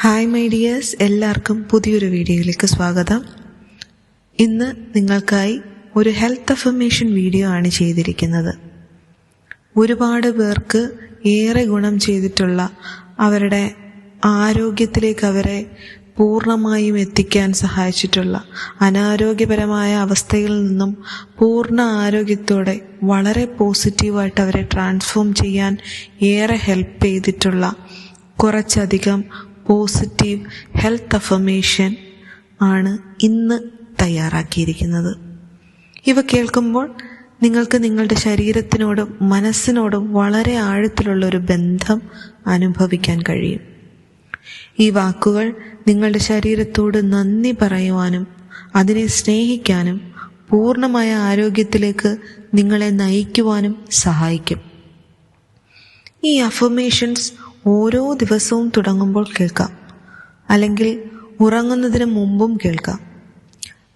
Hi my dears, എല്ലാവർക്കും പുതിയൊരു വീഡിയോയിലേക്ക് സ്വാഗതം. ഇന്ന് നിങ്ങൾക്കായി ഒരു ഹെൽത്ത് അഫർമേഷൻ വീഡിയോ ആണ് ചെയ്തിരിക്കുന്നത്. ഒരുപാട് പേർക്ക് ഏറെ ഗുണം ചെയ്തിട്ടുള്ള, അവരുടെ ആരോഗ്യത്തിലേക്ക് അവരെ പൂർണ്ണമായും എത്തിക്കാൻ സഹായിച്ചിട്ടുള്ള, അനാരോഗ്യപരമായ അവസ്ഥയിൽ നിന്നും പൂർണ്ണ ആരോഗ്യത്തോടെ വളരെ പോസിറ്റീവായിട്ട് അവരെ ട്രാൻസ്ഫോം ചെയ്യാൻ ഏറെ ഹെൽപ്പ് ചെയ്തിട്ടുള്ള കുറച്ചധികം പോസിറ്റീവ് ഹെൽത്ത് അഫർമേഷൻ ആണ് ഇന്ന് തയ്യാറാക്കിയിരിക്കുന്നത്. ഇവ കേൾക്കുമ്പോൾ നിങ്ങൾക്ക് നിങ്ങളുടെ ശരീരത്തിനോടും മനസ്സിനോടും വളരെ ആഴത്തിലുള്ളൊരു ബന്ധം അനുഭവിക്കാൻ കഴിയും. ഈ വാക്കുകൾ നിങ്ങളുടെ ശരീരത്തോട് നന്ദി പറയുവാനും അതിനെ സ്നേഹിക്കാനും പൂർണ്ണമായ ആരോഗ്യത്തിലേക്ക് നിങ്ങളെ നയിക്കുവാനും സഹായിക്കും. ഈ അഫർമേഷൻസ് ഓരോ ദിവസവും തുടങ്ങുമ്പോൾ കേൾക്കാം, അല്ലെങ്കിൽ ഉറങ്ങുന്നതിന് മുമ്പും കേൾക്കാം.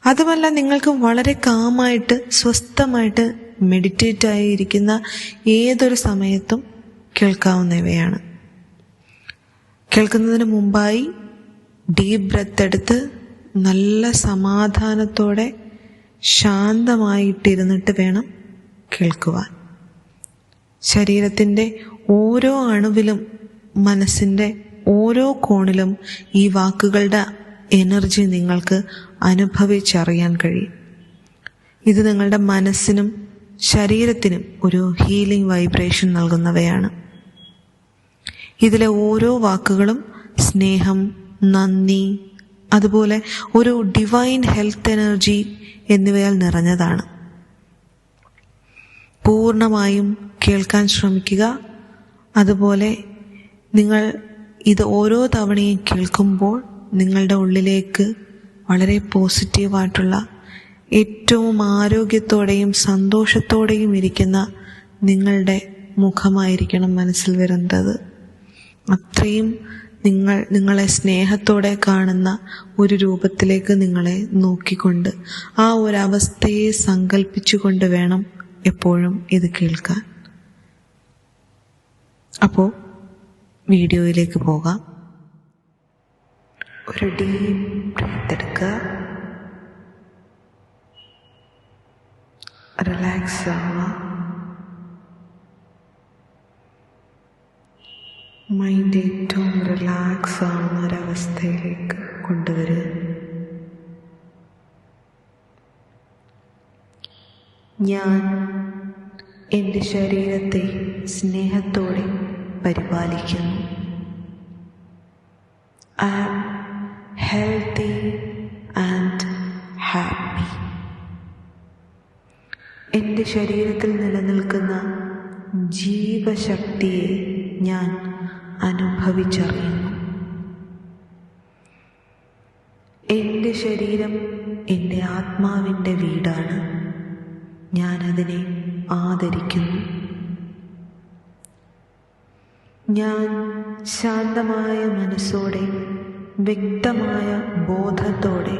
അതുമല്ല, നിങ്ങൾക്ക് വളരെ കാമായിട്ട് സ്വസ്ഥമായിട്ട് മെഡിറ്റേറ്റ് ആയിരിക്കുന്ന ഏതൊരു സമയത്തും കേൾക്കാവുന്നവയാണ്. കേൾക്കുന്നതിന് മുമ്പായി ഡീപ്പ് ബ്രെത്ത് എടുത്ത് നല്ല സമാധാനത്തോടെ ശാന്തമായിട്ടിരുന്നിട്ട് വേണം കേൾക്കുവാൻ. ശരീരത്തിൻ്റെ ഓരോ അണുവിലും മനസ്സിൻ്റെ ഓരോ കോണിലും ഈ വാക്കുകളുടെ എനർജി നിങ്ങൾക്ക് അനുഭവിച്ചറിയാൻ കഴിയും. ഇത് നിങ്ങളുടെ മനസ്സിനും ശരീരത്തിനും ഒരു ഹീലിംഗ് വൈബ്രേഷൻ നൽകുന്നവയാണ്. ഇതിലെ ഓരോ വാക്കുകളും സ്നേഹം, നന്ദി, അതുപോലെ ഒരു ഡിവൈൻ ഹെൽത്ത് എനർജി എന്നിവയാൽ നിറഞ്ഞതാണ്. പൂർണ്ണമായും കേൾക്കാൻ ശ്രമിക്കുക. അതുപോലെ നിങ്ങൾ ഇത് ഓരോ തവണയും കേൾക്കുമ്പോൾ നിങ്ങളുടെ ഉള്ളിലേക്ക് വളരെ പോസിറ്റീവായിട്ടുള്ള, ഏറ്റവും ആരോഗ്യത്തോടെയും സന്തോഷത്തോടെയും ഇരിക്കുന്ന നിങ്ങളുടെ മുഖമായിരിക്കണം മനസ്സിൽ വരുന്നത്. അത്രയും നിങ്ങളെ സ്നേഹത്തോടെ കാണുന്ന ഒരു രൂപത്തിലേക്ക് നിങ്ങളെ നോക്കിക്കൊണ്ട് ആ ഒരവസ്ഥയെ സങ്കല്പിച്ചുകൊണ്ട് വേണം എപ്പോഴും ഇത് കേൾക്കാൻ. അപ്പോൾ വീഡിയോയിലേക്ക് പോകാം. ഒരു ഡീപ്പ് ബ്രീത്ത് എടുക്കുക, റിലാക്സ് ആവുക, മൈൻഡ് ഏറ്റവും റിലാക്സ് ആവുന്ന ഒരവസ്ഥയിലേക്ക് കൊണ്ടുവരിക. ഞാൻ എൻ്റെ ശരീരത്തെ സ്നേഹത്തോടെ പരിപാലിക്കുന്നു. I am healthy and happy. എൻ്റെ ശരീരത്തിൽ നിലനിൽക്കുന്ന ജീവശക്തിയെ ഞാൻ അനുഭവിച്ചറിയുന്നു. എൻ്റെ ശരീരം എൻ്റെ ആത്മാവിൻ്റെ വീടാണ്. ഞാൻ അതിനെ ആദരിക്കുന്നു. ഞാൻ ശാന്തമായ മനസ്സോടെ, വ്യക്തമായ ബോധത്തോടെ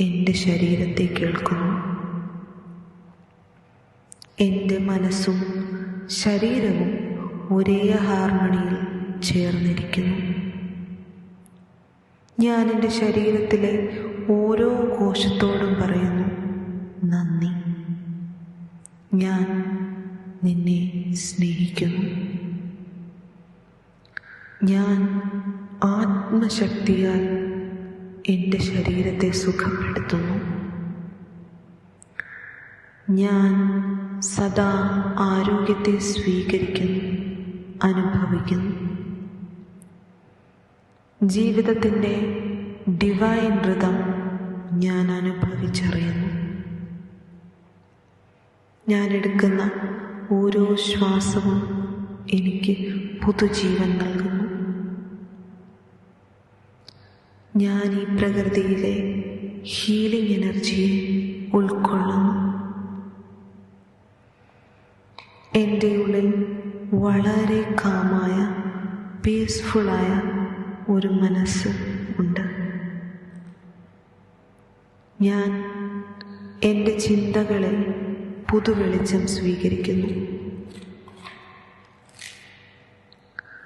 എൻ്റെ ശരീരത്തെ കേൾക്കുന്നു. എൻ്റെ മനസ്സും ശരീരവും ഒരേ ഹാർമണിയിൽ ചേർന്നിരിക്കുന്നു. ഞാൻ എൻ്റെ ശരീരത്തിലെ ഓരോ കോശത്തോടും പറയുന്നു, നന്ദി, ഞാൻ നിന്നെ സ്നേഹിക്കുന്നു. ഞാൻ ആത്മശക്തിയാൽ എൻ്റെ ശരീരത്തെ സുഖപ്പെടുത്തുന്നു. ഞാൻ സദാ ആരോഗ്യത്തെ സ്വീകരിക്കുന്നു, അനുഭവിക്കുന്നു. ജീവിതത്തിൻ്റെ ഡിവൈൻ ഋതം ഞാൻ അനുഭവിച്ചറിയുന്നു. ഞാൻ എടുക്കുന്ന ഓരോ ശ്വാസവും എനിക്ക് പുതുജീവൻ നൽകുന്നു. ഞാൻ ഈ പ്രകൃതിയിലെ ഹീലിംഗ് എനർജിയെ ഉൾക്കൊള്ളുന്നു. എൻ്റെ ഉള്ളിൽ വളരെ കാമായ, പീസ്ഫുള്ളായ ഒരു മനസ്സ് ഉണ്ട്. ഞാൻ എൻ്റെ ചിന്തകളിൽ പുതുവെളിച്ചം സ്വീകരിക്കുന്നു.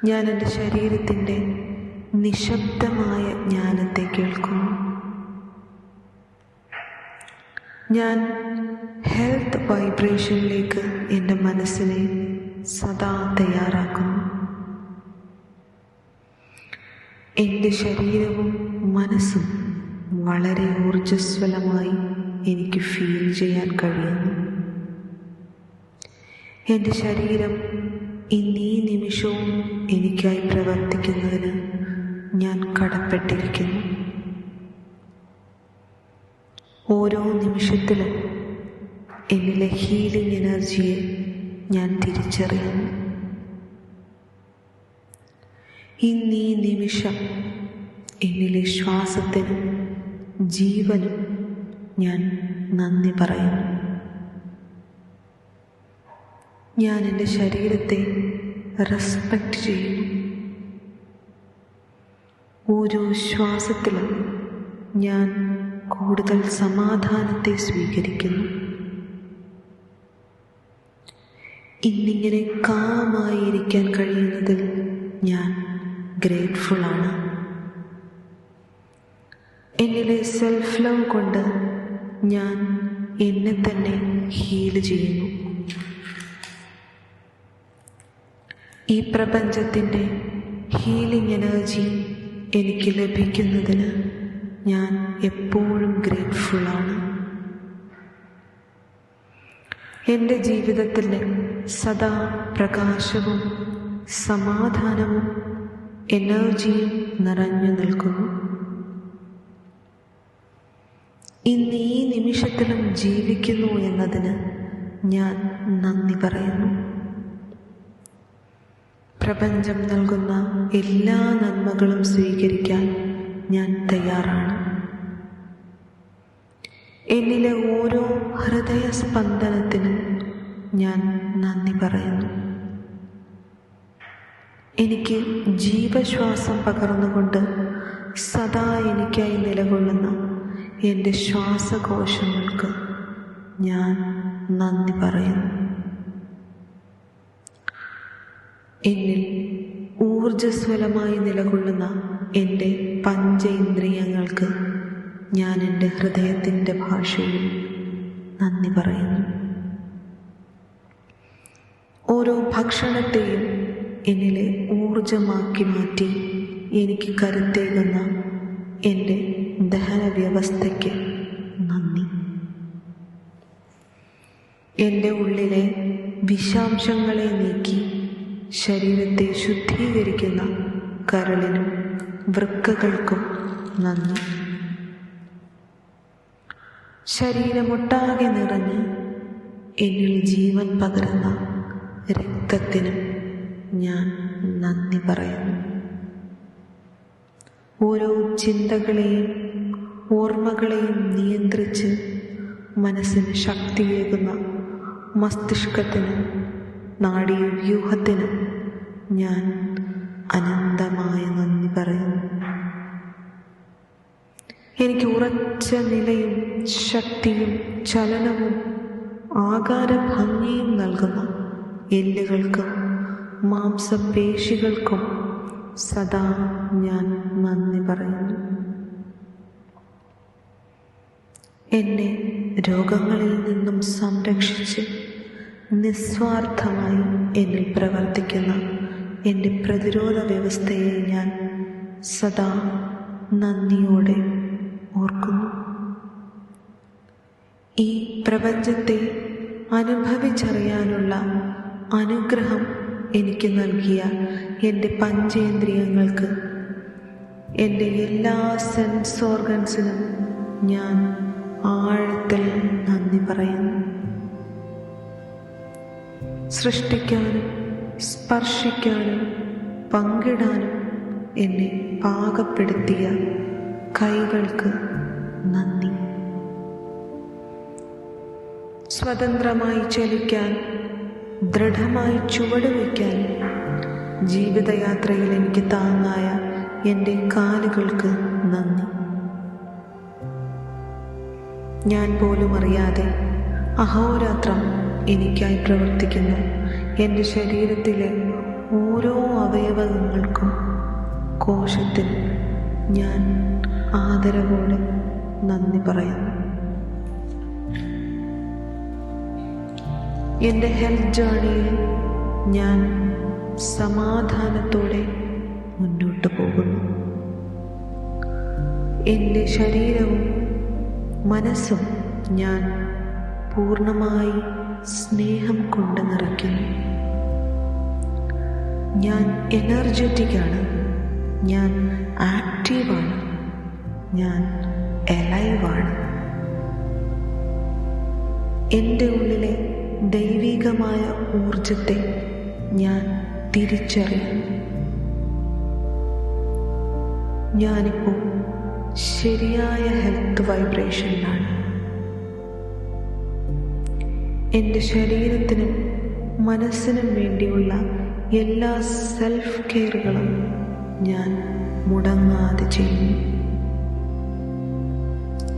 ഞാൻ എൻ്റെ ശരീരത്തിൻ്റെ നിശബ്ദമായ ജ്ഞാനത്തെ കേൾക്കുന്നു. ഞാൻ ഹെൽത്ത് വൈബ്രേഷനിലേക്ക് എൻ്റെ മനസ്സിനെ സദാ തയ്യാറാക്കുന്നു. എൻ്റെ ശരീരവും മനസ്സും വളരെ ഊർജ്ജസ്വലമായി എനിക്ക് ഫീൽ ചെയ്യാൻ കഴിയുന്നു. എൻ്റെ ശരീരം ഇന്നീ നിമിഷവും എനിക്കായി പ്രവർത്തിക്കുന്നതിന് ഞാൻ കടപ്പെട്ടിരിക്കുന്നു. ഓരോ നിമിഷത്തിലും എന്നിലെ ഹീലിംഗ് എനർജിയെ ഞാൻ തിരിച്ചറിയുന്നു. ഇന്നീ നിമിഷം എന്നിലെ ശ്വാസത്തിനും ജീവനും ഞാൻ നന്ദി പറയുന്നു. ഞാൻ എൻ്റെ ശരീരത്തെ റെസ്പെക്റ്റ് ചെയ്യുന്നു. ഓരോ ശ്വാസത്തിലും ഞാൻ കൂടുതൽ സമാധാനത്തെ സ്വീകരിക്കുന്നു. ഇന്നിങ്ങനെ കാമായിരിക്കാൻ കഴിയുന്നതിൽ ഞാൻ ഗ്രേറ്റ്ഫുള്ളാണ്. എന്നിലെ സെൽഫ് ലവ് കൊണ്ട് ഞാൻ എന്നെ തന്നെ ഹീൽ ചെയ്യുന്നു. ഈ പ്രപഞ്ചത്തിൻ്റെ ഹീലിംഗ് എനർജി എനിക്ക് ലഭിക്കുന്നതിന് ഞാൻ എപ്പോഴും ഗ്രേറ്റ്ഫുള്ളാണ്. എൻ്റെ ജീവിതത്തിൽ സദാ പ്രകാശവും സമാധാനവും എനർജിയും നിറഞ്ഞു നിൽക്കുന്നു. ഇന്ന് ഈ നിമിഷത്തിലും ജീവിക്കുന്നു എന്നതിന് ഞാൻ നന്ദി പറയുന്നു. പ്രപഞ്ചം നൽകുന്ന എല്ലാ നന്മകളും സ്വീകരിക്കാൻ ഞാൻ തയ്യാറാണ്. എന്നിലെ ഓരോ ഹൃദയസ്പന്ദനത്തിനും ഞാൻ നന്ദി പറയുന്നു. എനിക്ക് ജീവശ്വാസം പകർന്നുകൊണ്ട് സദാ എനിക്കായി നിലകൊള്ളുന്ന എൻ്റെ ശ്വാസകോശങ്ങൾക്ക് ഞാൻ നന്ദി പറയുന്നു. എന്നിൽ ഊർജ്ജസ്വലമായി നിലകൊള്ളുന്ന എൻ്റെ പഞ്ചേന്ദ്രിയങ്ങൾക്ക് ഞാൻ എൻ്റെ ഹൃദയത്തിൻ്റെ ഭാഷയിൽ നന്ദി പറയുന്നു. ഓരോ ഭക്ഷണത്തെയും എന്നിലെ ഊർജമാക്കി മാറ്റി എനിക്ക് കരുത്തേകുന്ന എൻ്റെ ദഹന വ്യവസ്ഥയ്ക്ക് നന്ദി. എൻ്റെ ഉള്ളിലെ വിഷാംശങ്ങളെ നീക്കി ശരീരത്തെ ശുദ്ധീകരിക്കുന്ന കരളിനും വൃക്കകൾക്കും നന്ദി. ശരീരമൊട്ടാകെ നിറഞ്ഞ് എന്നിൽ ജീവൻ പകരുന്ന രക്തത്തിനും ഞാൻ നന്ദി പറയുന്നു. ഓരോ ചിന്തകളെയും ഓർമ്മകളെയും നിയന്ത്രിച്ച് മനസ്സിന് ശക്തിയേകുന്ന മസ്തിഷ്കത്തിനും നാഡീവ്യൂഹത്തിനും ഞാൻ അനന്തമായ നന്ദി പറയുന്നു. എനിക്ക് ഉറച്ച നിലയും ശക്തിയും ചലനവും ആകാരഭംഗിയും നൽകുന്ന എല്ലുകൾക്കും മാംസപേശികൾക്കും സദാ ഞാൻ നന്ദി പറയുന്നു. എന്നെ രോഗങ്ങളിൽ നിന്നും സംരക്ഷിച്ച് നിസ്വാർത്ഥമായി എന്നിൽ പ്രവർത്തിക്കുന്ന എൻ്റെ പ്രതിരോധ വ്യവസ്ഥയെ ഞാൻ സദാ നന്ദിയോടെ ഓർക്കുന്നു. ഈ പ്രപഞ്ചത്തെ അനുഭവിച്ചറിയാനുള്ള അനുഗ്രഹം എനിക്ക് നൽകിയ എൻ്റെ പഞ്ചേന്ദ്രിയങ്ങൾക്ക്, എൻ്റെ എല്ലാ സെൻസ് ഓർഗൻസിനും ഞാൻ ആഴത്തിൽ നന്ദി പറയുന്നു. സൃഷ്ടിക്കാനും സ്പർശിക്കാനും പങ്കിടാനും എന്നെ പാകപ്പെടുത്തിയ കൈകൾക്ക് നന്ദി. സ്വതന്ത്രമായി ചലിക്കാൻ, ദൃഢമായി ചുവടുവയ്ക്കാൻ ജീവിതയാത്രയിൽ എനിക്ക് താങ്ങായ എൻ്റെ കാലുകൾക്ക് നന്ദി. ഞാൻ പോലും അറിയാതെ അഹോരാത്രം എനിക്കായി പ്രവർത്തിക്കുന്ന എൻ്റെ ശരീരത്തിലെ ഓരോ അവയവങ്ങൾക്കും കോശത്തിന് ഞാൻ ആദരവോടെ നന്ദി പറയുന്നു. എൻ്റെ ഹെൽത്ത് ജേർണിയിൽ ഞാൻ സമാധാനത്തോടെ മുന്നോട്ട് പോകുന്നു. എൻ്റെ ശരീരവും മനസ്സും ഞാൻ പൂർണ്ണമായി സ്നേഹം കൊണ്ട് നിറയ്ക്കുന്നു. ഞാൻ എനർജറ്റിക്കാണ്, ഞാൻ ആക്റ്റീവാണ്, ഞാൻ എലൈവാണ്. എൻ്റെ ഉള്ളിലെ ദൈവികമായ ഊർജത്തെ ഞാൻ തിരിച്ചറിയുന്നു. ഞാനിപ്പോൾ ശരിയായ ഹെൽത്ത് വൈബ്രേഷനിലാണ്. എൻ്റെ ശരീരത്തിനും മനസ്സിനും വേണ്ടിയുള്ള എല്ലാ സെൽഫ് കെയറുകളും ഞാൻ മുടങ്ങാതെ ചെയ്യുന്നു.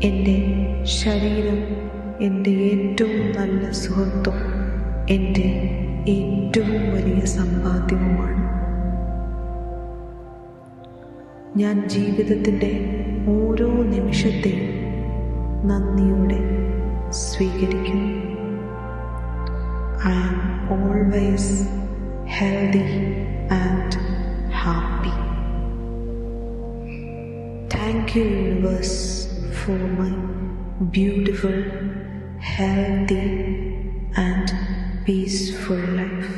എൻ്റെ ശരീരം എൻ്റെ ഏറ്റവും നല്ല സുഹൃത്തും എൻ്റെ ഏറ്റവും വലിയ സമ്പാദ്യവുമാണ്. ഞാൻ ജീവിതത്തിൻ്റെ ഓരോ നിമിഷത്തെയും നന്ദിയോടെ സ്വീകരിക്കുന്നു. I am always healthy and happy. Thank you, universe, for my beautiful, healthy and peaceful life.